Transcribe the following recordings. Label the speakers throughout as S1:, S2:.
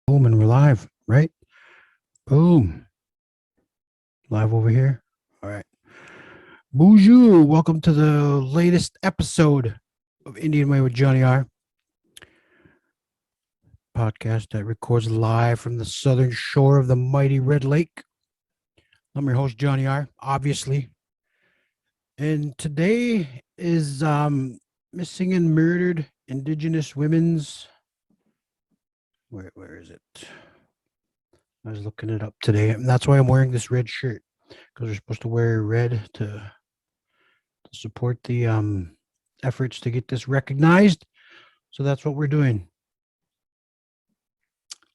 S1: Boom, and we're live, right? Boom. Live over here. All right. Bonjour. Welcome to the latest episode of NDN Way with Jonny R, podcast that records live from the southern shore of the mighty Red Lake. I'm your host, Jonny R, obviously. And today is missing and murdered Indigenous women's. Where is it? I was looking it up today, and that's why I'm wearing this red shirt, because we're supposed to wear red to support the efforts to get this recognized. So that's what we're doing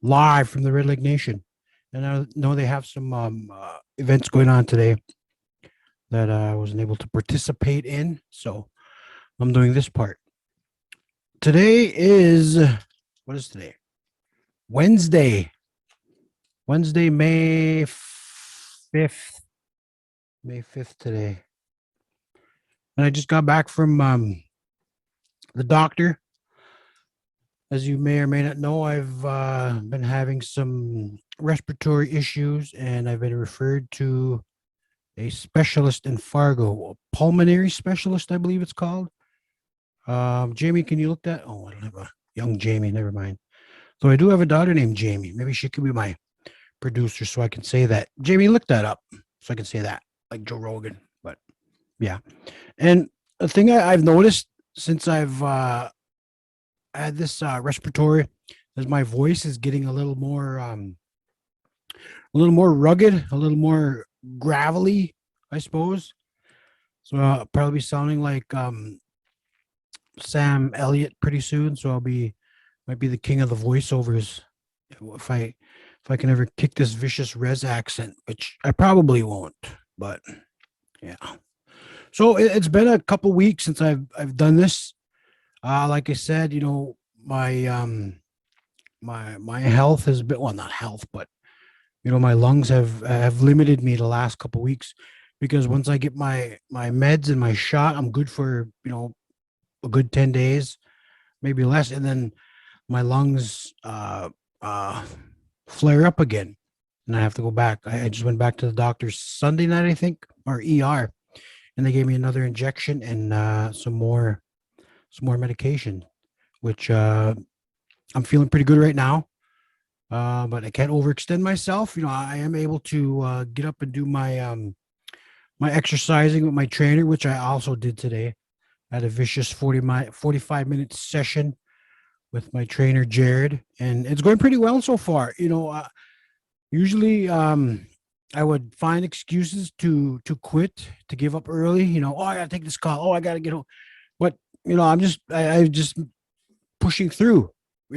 S1: live from the Red Lake Nation. And I know they have some events going on today that I wasn't able to participate in. So I'm doing this part. Today is, what is today? Wednesday, May 5th. May 5th today. And I just got back from the doctor. As you may or may not know, I've been having some respiratory issues, and I've been referred to a specialist in Fargo, a pulmonary specialist, I believe it's called. Jamie, can you look that? Oh, I don't have a young Jamie. Never mind. So I do have a daughter named Jamie. Maybe she could be my producer, so I can say that. Jamie, look that up, so I can say that, like Joe Rogan. But yeah, and the thing I've noticed since I've had this respiratory, as my voice is getting a little more rugged, a little more gravelly, I suppose. So I'll probably be sounding like Sam Elliott pretty soon. So might be the king of the voiceovers if I can ever kick this vicious res accent, which I probably won't. But yeah. So it's been a couple weeks since I've done this. Like I said, my health has been, well, not health, but my lungs have limited me the last couple weeks, because once I get my meds and my shot, I'm good for a good 10 days, maybe less, and then my lungs uh flare up again, and I have to go back. I just went back to the doctor Sunday night, I think, or ER, and they gave me another injection and some more medication, which I'm feeling pretty good right now. But I can't overextend myself. I am able to get up and do my exercising with my trainer, which I also did today. I had a vicious 45-minute session with my trainer Jared, and it's going pretty well so far. Usually I would find excuses to quit, to give up early. Oh, I gotta take this call. Oh, I gotta get home. But I just pushing through.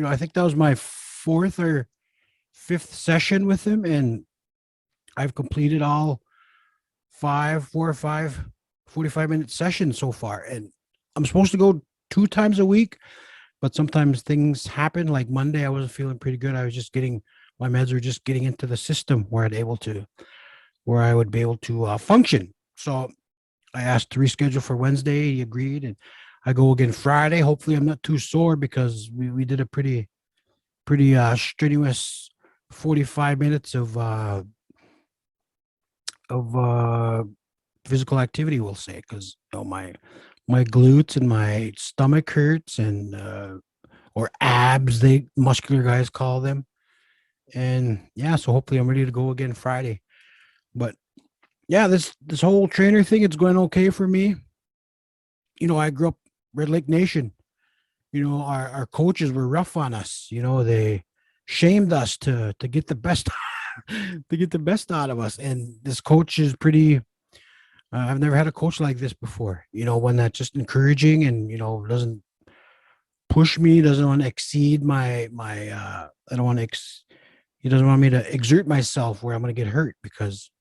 S1: I think that was my fourth or fifth session with him, and I've completed all four or five 45-minute sessions so far. And I'm supposed to go 2 times a week, but sometimes things happen. Like Monday, I wasn't feeling pretty good. I was just getting, my meds were just getting into the system where I would be able to function. So I asked to reschedule for Wednesday. He agreed, and I go again Friday. Hopefully I'm not too sore, because we did a pretty strenuous 45 minutes of physical activity, we'll say, because my glutes and my stomach hurts, and or abs, they muscular guys call them. And yeah, so hopefully I'm ready to go again Friday. But yeah, this whole trainer thing, it's going okay for me. I grew up Red Lake Nation. Our coaches were rough on us. They shamed us to get the best to get the best out of us. And this coach is pretty. I've never had a coach like this before. One that's just encouraging, and doesn't push me, doesn't want to exceed my. I don't want to. He doesn't want me to exert myself where I'm going to get hurt, because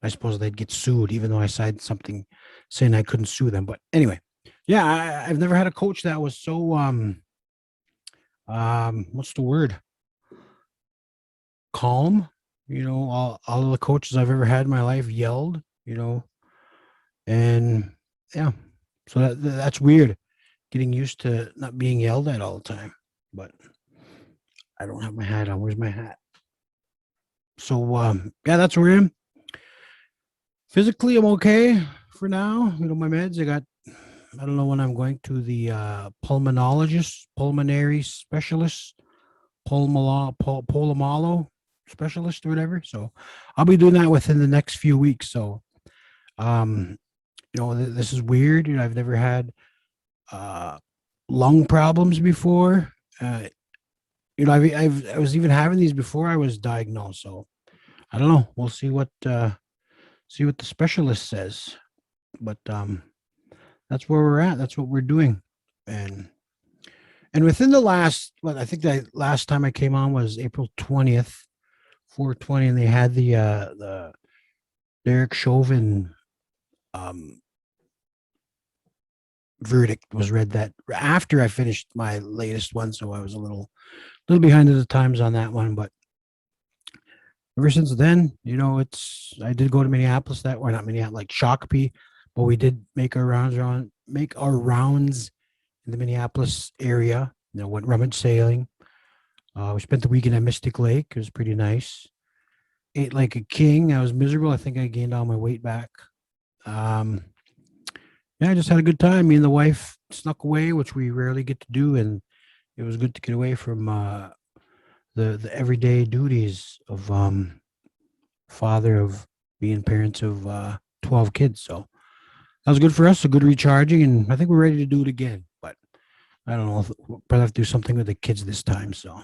S1: I suppose they'd get sued, even though I signed something saying I couldn't sue them. But anyway, yeah, I've never had a coach that was so what's the word? Calm. All of the coaches I've ever had in my life yelled. And yeah, so that's weird. Getting used to not being yelled at all the time, but I don't have my hat on. Where's my hat? So yeah, that's where I am. Physically, I'm okay for now. My meds. I don't know when I'm going to the pulmonologist, pulmonary specialist, pulmolo specialist or whatever. So I'll be doing that within the next few weeks. So um, this is weird. I've never had uh lung problems before. Uh, I was even having these before I was diagnosed. So I don't know. We'll see what the specialist says. But that's where we're at. That's what we're doing. And within the last, what I think the last time I came on was April 20th, 420, and they had the Derek Chauvin um verdict was read that after I finished my latest one, so I was a little behind the times on that one. But ever since then, it's I did go to Minneapolis that or not Minneapolis, like Shakopee, but we did make our rounds in the Minneapolis area. Went rummage sailing. We spent the weekend at Mystic Lake. It was pretty nice. Ate like a king. I was miserable. I think I gained all my weight back. Um, yeah, I just had a good time. Me and the wife snuck away, which we rarely get to do, and it was good to get away from the everyday duties of father of being parents of 12 kids. So that was good for us. A good recharging, and I think we're ready to do it again. But I don't know if we'll probably have to do something with the kids this time. So,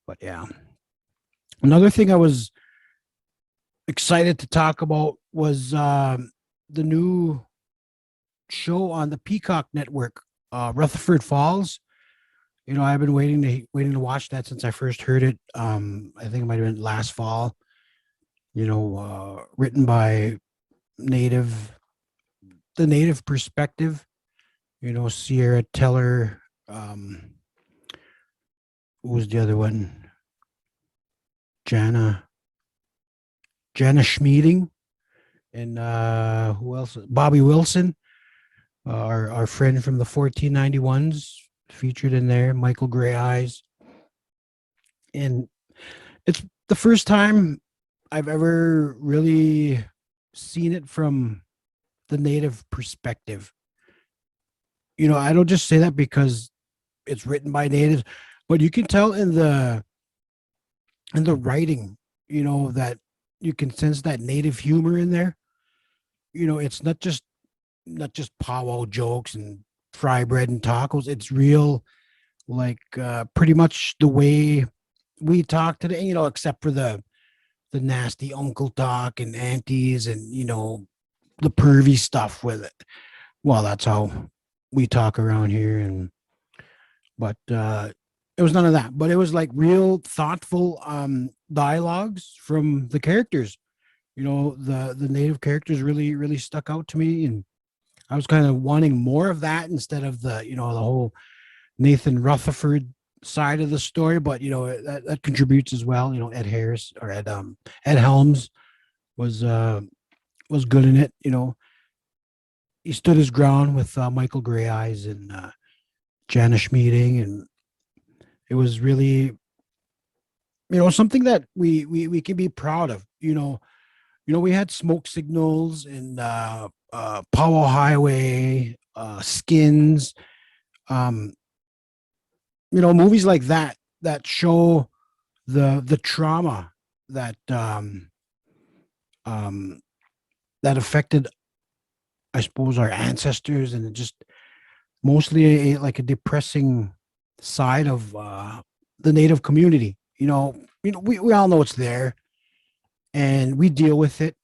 S1: but yeah. Another thing I was excited to talk about was the new show on the Peacock Network, Rutherford Falls. I've been waiting to watch that since I first heard it. I think it might have been last fall. Written by native the native perspective. Sierra Teller. Who was the other one? Jana Schmieding, and who else? Bobby Wilson, our friend from the 1491s, featured in there. Michael Gray Eyes, and it's the first time I've ever really seen it from the native perspective. I don't just say that because it's written by natives, but you can tell in the writing, that you can sense that native humor in there. It's not just powwow jokes and fry bread and tacos. It's real, like pretty much the way we talk today, except for the nasty uncle talk and aunties and the pervy stuff with it. Well, that's how we talk around here. And but it was none of that. But it was like real thoughtful dialogues from the characters. The native characters really stuck out to me, and I was kind of wanting more of that instead of the whole Nathan Rutherford side of the story. But that contributes as well. Ed Harris or Ed Helms was was good in it. He stood his ground with Michael Gray Eyes and Janish meeting, and it was really something that we can be proud of. We had smoke signals and Powell Highway, Skins, um, movies like that show the trauma that um, that affected, I suppose, our ancestors, and it just mostly like a depressing side of the native community. We all know it's there, and we deal with it.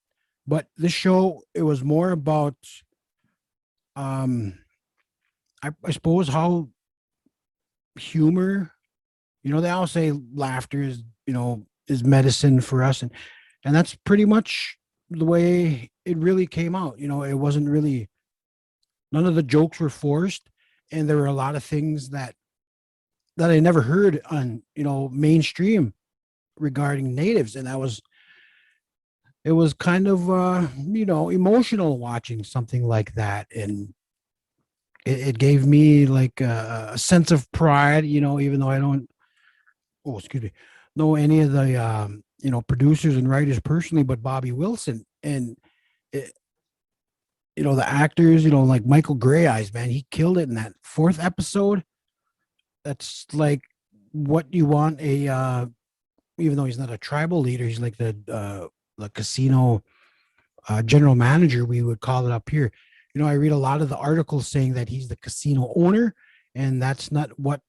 S1: But this show, it was more about, um, I suppose, how humor. They all say laughter is medicine for us, and that's pretty much the way it really came out. It wasn't really, none of the jokes were forced, and there were a lot of things that I never heard on mainstream regarding natives, and it was kind of emotional watching something like that, and it gave me like a sense of pride, even though I don't oh, excuse me, know any of the producers and writers personally, but Bobby Wilson. And it, the actors, like Michael Gray Eyes, man, he killed it in that fourth episode. That's like what you want a even though he's not a tribal leader, he's like the casino general manager, we would call it up here. I read a lot of the articles saying that he's the casino owner, and that's not what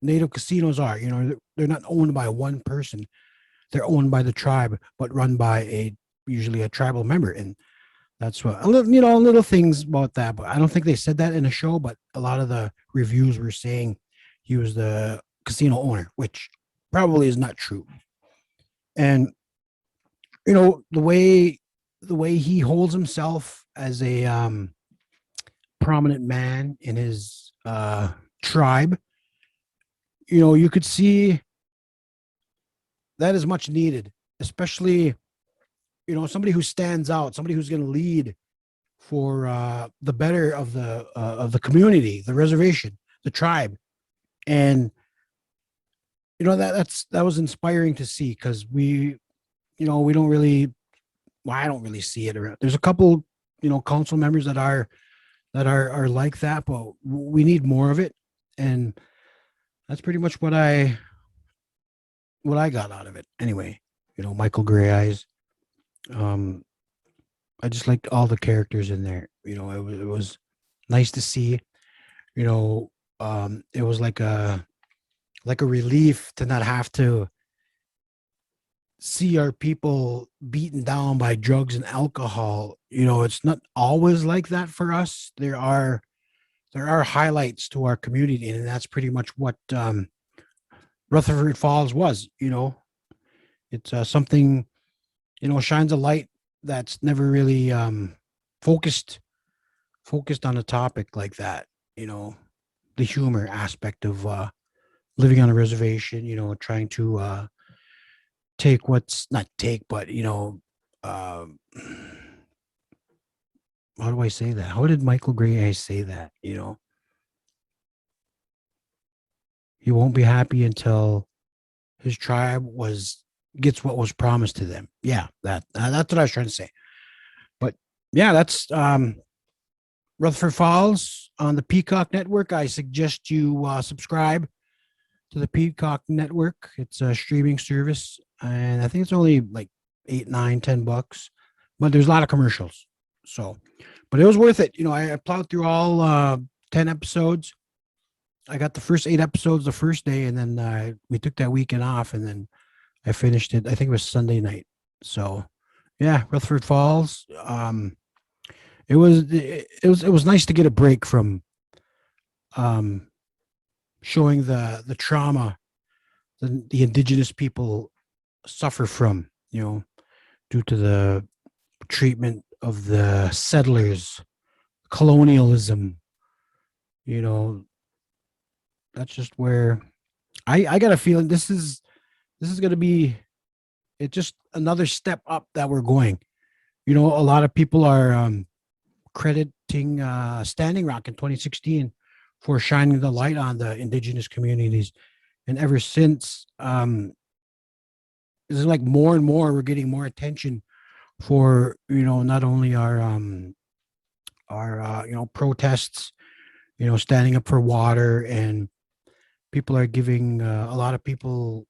S1: native casinos are. They're not owned by one person; they're owned by the tribe, but run by usually a tribal member. And that's what little things about that. But I don't think they said that in a show. But a lot of the reviews were saying he was the casino owner, which probably is not true. And the way he holds himself as a prominent man in his tribe, you could see that is much needed, especially somebody who stands out, somebody who's going to lead for the better of the community, the reservation, the tribe. And that was inspiring to see, because we don't really, well, I don't really see it around. There's a couple council members that are like that, but we need more of it. And that's pretty much what I got out of it anyway. Michael Gray Eyes. um I just liked all the characters in there. It was nice to see. It was like a relief to not have to see our people beaten down by drugs and alcohol. It's not always like that for us. There are highlights to our community, and that's pretty much what Rutherford Falls was. It's something, shines a light that's never really focused focused on a topic like that. The humor aspect of living on a reservation. Trying to take what's not take, but um, how do I say that? How did Michael Gray say that? He won't be happy until his tribe was gets what was promised to them. Yeah, that's what I was trying to say. But yeah, that's Rutherford Falls on the Peacock Network. I suggest you subscribe to the Peacock Network. It's a streaming service, and I think it's only like 8, 9, $10, but there's a lot of commercials. So, but it was worth it. I plowed through all 10 episodes. I got the first 8 episodes the first day, and then we took that weekend off, and then I finished it. I think it was Sunday night. So, yeah, Rutherford Falls. It was nice to get a break from um, showing the trauma the indigenous people suffer from, due to the treatment of the settlers, colonialism. You know, that's just where I got a feeling this is going to be it just another step up that we're going. A lot of people are crediting Standing Rock in 2016 for shining the light on the indigenous communities, and ever since, it's like more and more we're getting more attention for not only our protests, standing up for water, and people are giving a lot of people,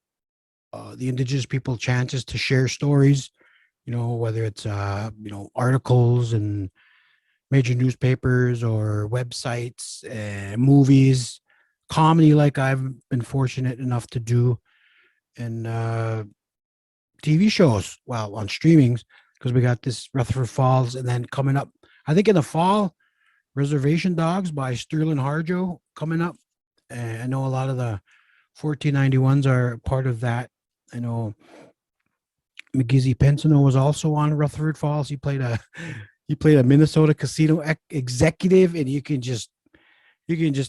S1: the indigenous people, chances to share stories, whether it's articles and major newspapers or websites and movies, comedy, like I've been fortunate enough to do, and TV shows, well, on streamings, because we got this Rutherford Falls, and then coming up, I think in the fall, Reservation Dogs by Sterling Harjo coming up. And I know a lot of the 1491s are part of that. I know McGizzy Pensino was also on Rutherford Falls. He played a Minnesota casino executive, and you can just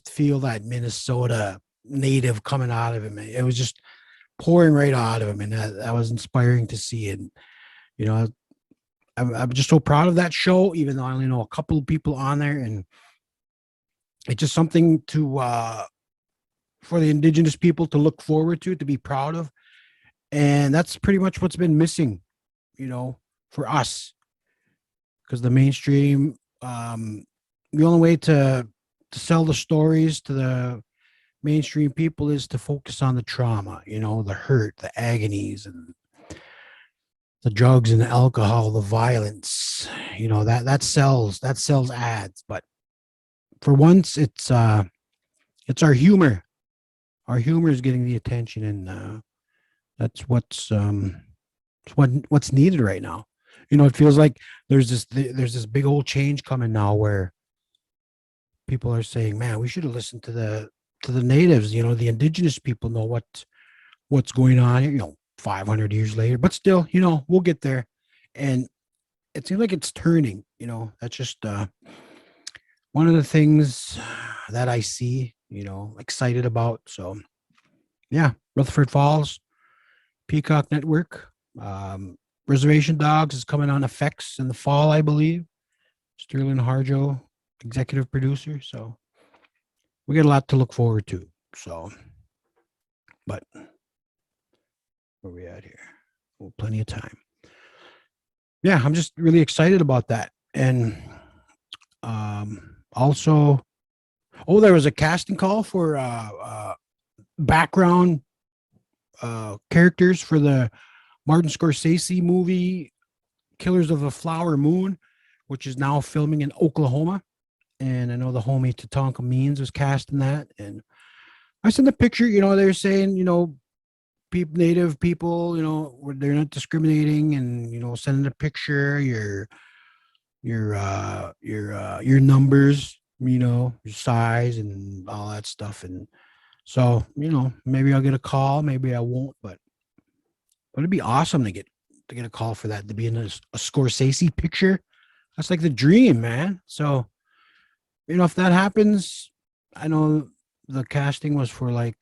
S1: feel that Minnesota native coming out of him. It was just pouring right out of him, and that was inspiring to see. And you know, I'm just so proud of that show, even though I only know a couple of people on there, and it's just something to for the indigenous people to look forward to be proud of. And that's pretty much what's been missing, you know, for us, because the mainstream, the only way to sell the stories to the mainstream people is to focus on the trauma, you know, the hurt, the agonies, and the drugs and the alcohol, the violence. You know, that sells ads. But for once, it's our humor. Our humor is getting the attention, and that's what's needed right now. You know, it feels like there's this big old change coming now where people are saying, "Man, we should have listened to the natives. You know, the indigenous people know what's going on. You know, 500 years later, but still, you know, we'll get there." And it seems like it's turning. You know, that's just one of the things that I see. You know, excited about. So yeah, Rutherford Falls, Peacock Network. Reservation Dogs is coming on FX in the fall, I believe. Sterling Harjo, executive producer. So we got a lot to look forward to. So, but where we at here? Well, plenty of time. Yeah, I'm just really excited about that. And also, oh, there was a casting call for background characters for the Martin Scorsese movie Killers of the Flower Moon, which is now filming in Oklahoma. And I know the homie Tatanka Means was cast in that. And I sent a picture, you know, they're saying, you know, native people, you know, they're not discriminating, and, you know, sending a picture, your numbers, you know, your size and all that stuff. And so, you know, maybe I'll get a call, maybe I won't, but it'd be awesome to get a call for that, to be in a Scorsese picture. That's like the dream, man. So, you know, if that happens, I know the casting was for like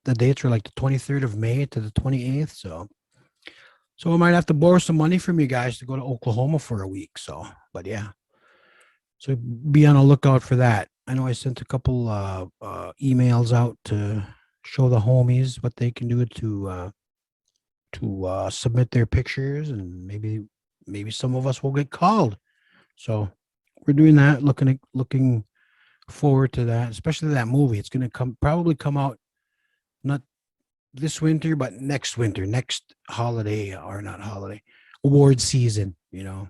S1: the dates were like the 23rd of May to the 28th. So I might have to borrow some money from you guys to go to Oklahoma for a week. So, but yeah. So be on a lookout for that. I know I sent a couple emails out to show the homies what they can do to submit their pictures, and maybe some of us will get called. So we're doing that. Looking forward to that, especially that movie. It's gonna probably come out not this winter, but next winter, next holiday, or not holiday, award season. You know,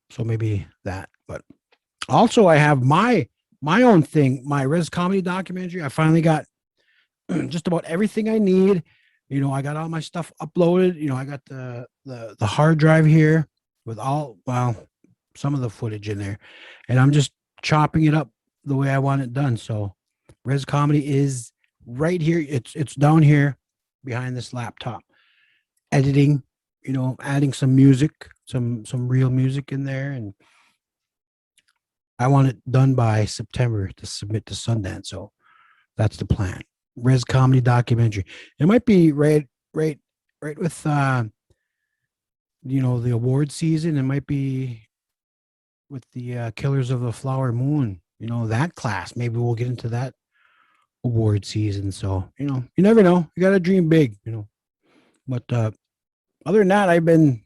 S1: so maybe that. But also, I have my own thing, my res comedy documentary. I finally got just about everything I need. You know, I got all my stuff uploaded. You know, I got the hard drive here with all, well, some of the footage in there, and I'm just chopping it up the way I want it done. So res comedy is right here. It's down here behind this laptop. Editing, you know, adding some music, some real music in there, and I want it done by September to submit to Sundance. So that's the plan. Res comedy documentary. It might be right with you know, the award season. It might be with the Killers of the Flower Moon. You know, that class. Maybe we'll get into that award season. So, you know, you never know. You got to dream big, you know. But other than that, I've been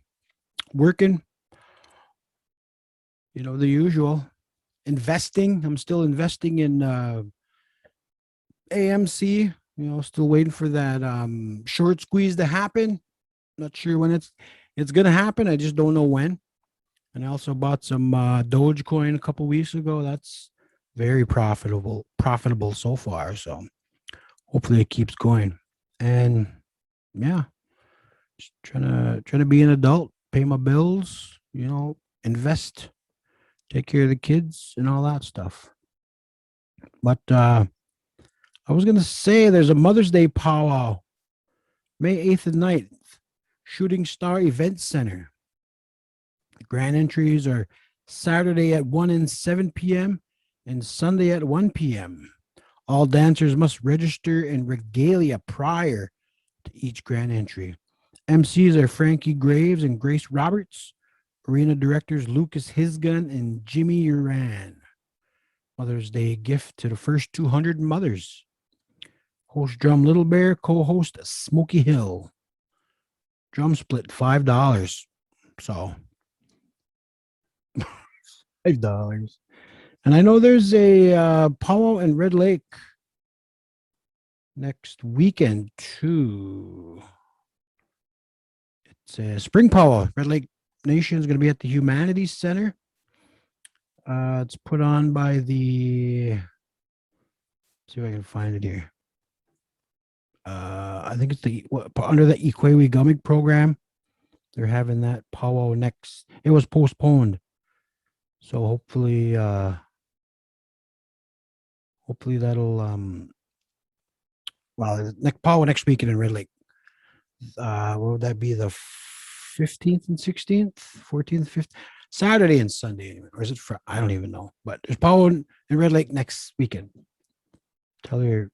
S1: working, you know, the usual. Investing. I'm still investing in AMC. You know, still waiting for that short squeeze to happen. Not sure when it's gonna happen. I just don't know when. And I also bought some Dogecoin a couple weeks ago. That's very profitable so far. So hopefully it keeps going. And yeah, just trying to be an adult, pay my bills, you know, invest, take care of the kids and all that stuff. But I was gonna say there's a Mother's Day powwow, May 8th and 9th, Shooting Star Event Center. The grand entries are Saturday at 1 and 7 p.m. and Sunday at 1 p.m. All dancers must register and regalia prior to each grand entry. MCs are Frankie Graves and Grace Roberts. Arena directors Lucas Hisgun and Jimmy Uran. Mother's Day gift to the first 200 mothers. Host drum Little Bear, co-host Smoky Hill. Drum split $5. So $5. And I know there's a powwow in Red Lake next weekend too. It's a spring powwow. Red Lake Nation is going to be at the Humanities Center. It's put on by the. Let's see if I can find it here. I think it's under the Ikwewi Gummig program. They're having that powwow next. It was postponed, so hopefully that'll well, next powwow next weekend in Red Lake. What would that be? The 15th and 16th, 14th, 15th, Saturday and Sunday, or is it for? I don't even know. But there's powwow in Red Lake next weekend. Tell your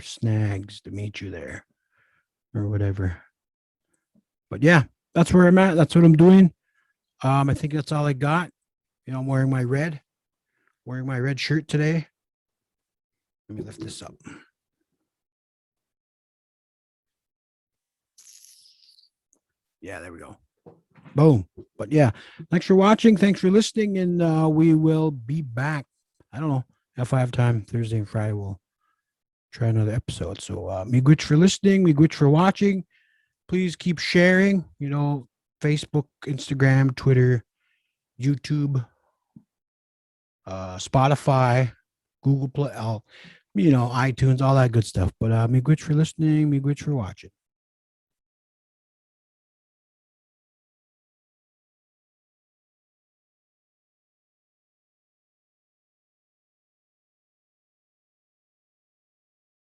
S1: snags to meet you there, or whatever. But yeah, that's where I'm at. That's what I'm doing. I think that's all I got. You know, I'm wearing my red shirt today. Let me lift this up. Yeah, there we go. Boom. But yeah, thanks for watching. Thanks for listening. And we will be back. I don't know if I have time. Thursday and Friday, we'll try another episode. So me good for listening. Me good for watching. Please keep sharing. You know, Facebook, Instagram, Twitter, YouTube, Spotify, Google Play, iTunes, all that good stuff. But me good for listening. Me good for watching.